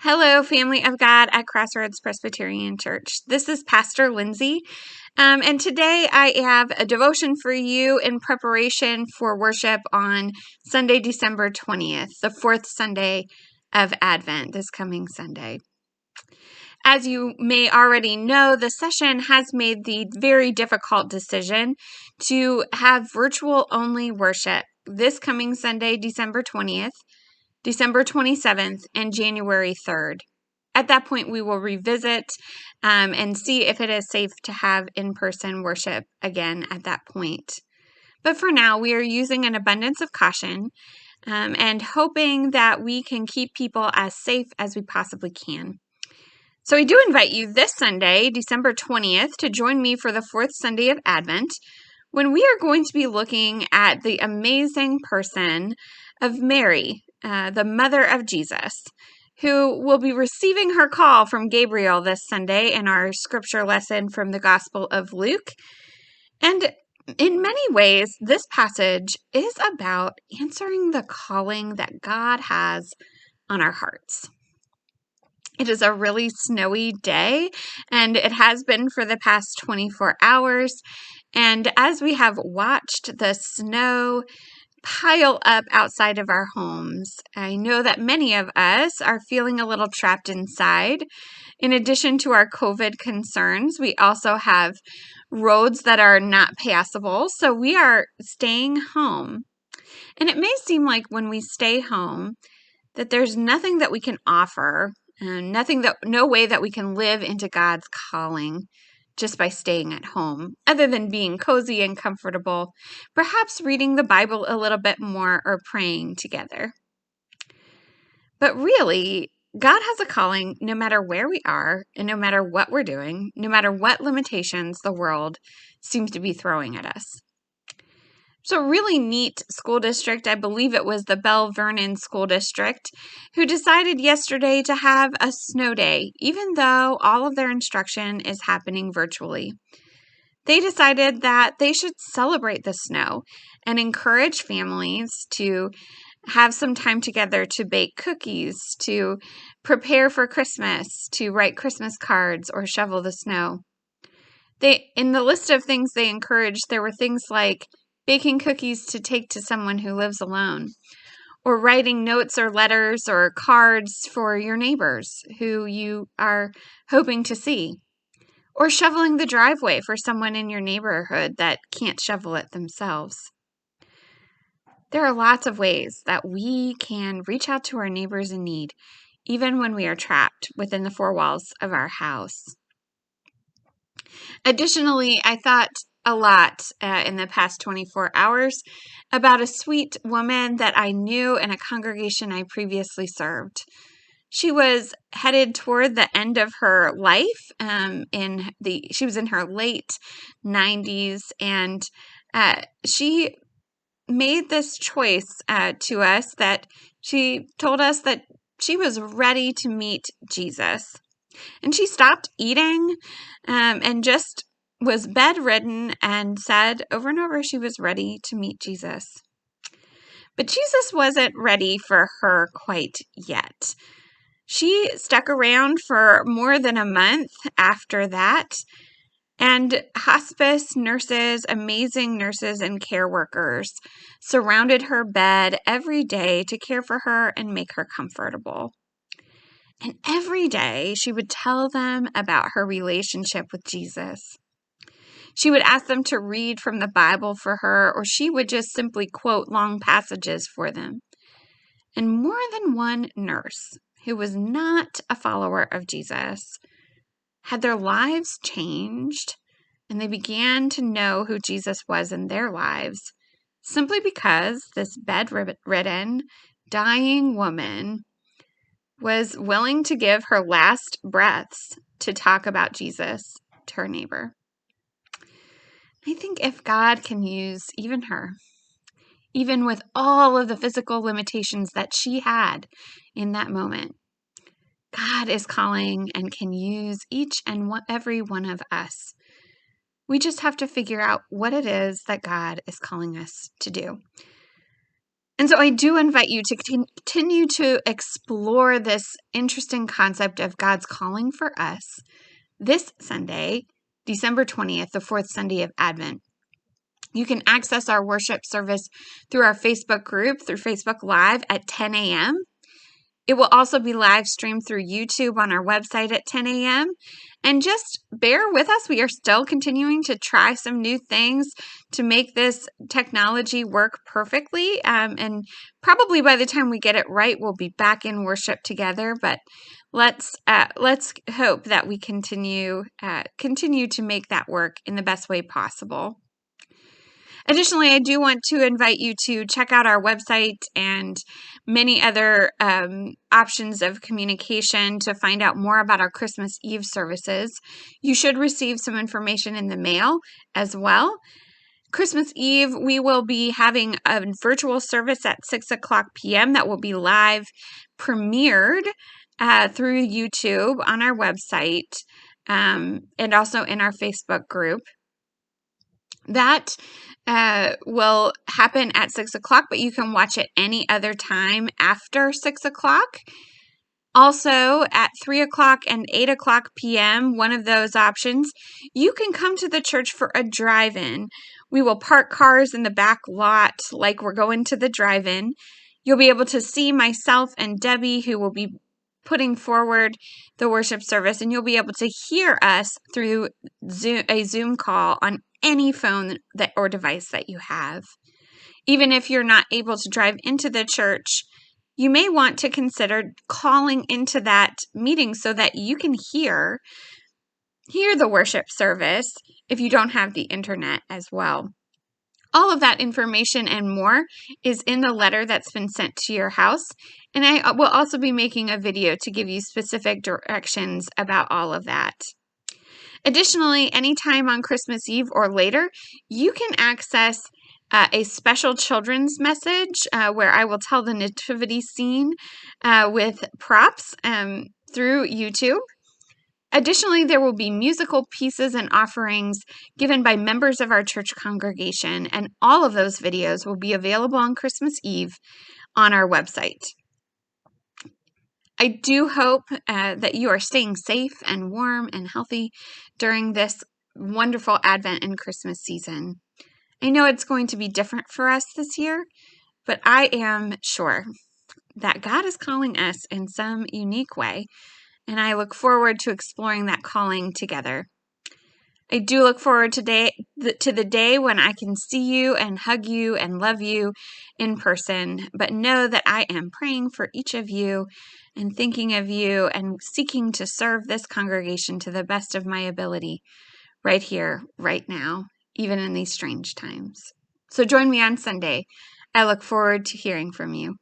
Hello, family of God at Crossroads Presbyterian Church. This is Pastor Lindsay, and today I have a devotion for you in preparation for worship on Sunday, December 20th, the fourth Sunday of Advent, this coming Sunday. As you may already know, the session has made the very difficult decision to have virtual-only worship this coming Sunday, December 20th, December 27th, and January 3rd. At that point, we will revisit and see if it is safe to have in-person worship again at that point. But for now, we are using an abundance of caution and hoping that we can keep people as safe as we possibly can. So I do invite you this Sunday, December 20th, to join me for the fourth Sunday of Advent, when we are going to be looking at the amazing person of Mary, the mother of Jesus, who will be receiving her call from Gabriel this Sunday in our scripture lesson from the Gospel of Luke. And in many ways, this passage is about answering the calling that God has on our hearts. It is a really snowy day, and it has been for the past 24 hours. And as we have watched the snow pile up outside of our homes, I know that many of us are feeling a little trapped inside. In addition to our COVID concerns, we also have roads that are not passable, so we are staying home. And it may seem like when we stay home that there's nothing that we can offer, no way that we can live into God's calling just by staying at home, other than being cozy and comfortable, perhaps reading the Bible a little bit more or praying together. But really, God has a calling no matter where we are and no matter what we're doing, no matter what limitations the world seems to be throwing at us. So a really neat school district, I believe it was the Belle Vernon School District, who decided yesterday to have a snow day, even though all of their instruction is happening virtually. They decided that they should celebrate the snow and encourage families to have some time together to bake cookies, to prepare for Christmas, to write Christmas cards, or shovel the snow. In the list of things they encouraged, there were things like baking cookies to take to someone who lives alone, or writing notes or letters or cards for your neighbors who you are hoping to see, or shoveling the driveway for someone in your neighborhood that can't shovel it themselves. There are lots of ways that we can reach out to our neighbors in need, even when we are trapped within the four walls of our house. Additionally, I thought a lot in the past 24 hours about a sweet woman that I knew in a congregation I previously served. She was headed toward the end of her life. She was in her late 90s, and she made this choice to us that she told us that she was ready to meet Jesus. And she stopped eating and just was bedridden and said over and over she was ready to meet Jesus. But Jesus wasn't ready for her quite yet. She stuck around for more than a month after that, and hospice nurses, amazing nurses and care workers, surrounded her bed every day to care for her and make her comfortable. And every day she would tell them about her relationship with Jesus. She would ask them to read from the Bible for her, or she would just simply quote long passages for them. And more than one nurse who was not a follower of Jesus had their lives changed, and they began to know who Jesus was in their lives simply because this bedridden, dying woman was willing to give her last breaths to talk about Jesus to her neighbor. I think if God can use even her, even with all of the physical limitations that she had in that moment, God is calling and can use each and every one of us. We just have to figure out what it is that God is calling us to do. And so I do invite you to continue to explore this interesting concept of God's calling for us this Sunday, December 20th, the fourth Sunday of Advent. You can access our worship service through our Facebook group, through Facebook Live at 10 a.m. It will also be live streamed through YouTube on our website at 10 a.m. And just bear with us. We are still continuing to try some new things to make this technology work perfectly. And probably by the time we get it right, we'll be back in worship together. But let's hope that we continue to make that work in the best way possible. Additionally, I do want to invite you to check out our website and many other options of communication to find out more about our Christmas Eve services. You should receive some information in the mail as well. Christmas Eve, we will be having a virtual service at 6 o'clock p.m. that will be live premiered through YouTube on our website and also in our Facebook group. That will happen at 6 o'clock, but you can watch it any other time after 6 o'clock. Also, at 3 o'clock and 8 o'clock p.m., one of those options, you can come to the church for a drive-in. We will park cars in the back lot like we're going to the drive-in. You'll be able to see myself and Debbie, who will be putting forward the worship service, and you'll be able to hear us through a Zoom call on any phone or device that you have. Even if you're not able to drive into the church, you may want to consider calling into that meeting so that you can hear the worship service if you don't have the internet as well. All of that information and more is in the letter that's been sent to your house, and I will also be making a video to give you specific directions about all of that. Additionally, anytime on Christmas Eve or later, you can access a special children's message where I will tell the nativity scene with props through YouTube. Additionally, there will be musical pieces and offerings given by members of our church congregation, and all of those videos will be available on Christmas Eve on our website. I do hope that you are staying safe and warm and healthy during this wonderful Advent and Christmas season. I know it's going to be different for us this year, but I am sure that God is calling us in some unique way, and I look forward to exploring that calling together. I do look forward to the day when I can see you and hug you and love you in person, but know that I am praying for each of you and thinking of you and seeking to serve this congregation to the best of my ability right here, right now, even in these strange times. So join me on Sunday. I look forward to hearing from you.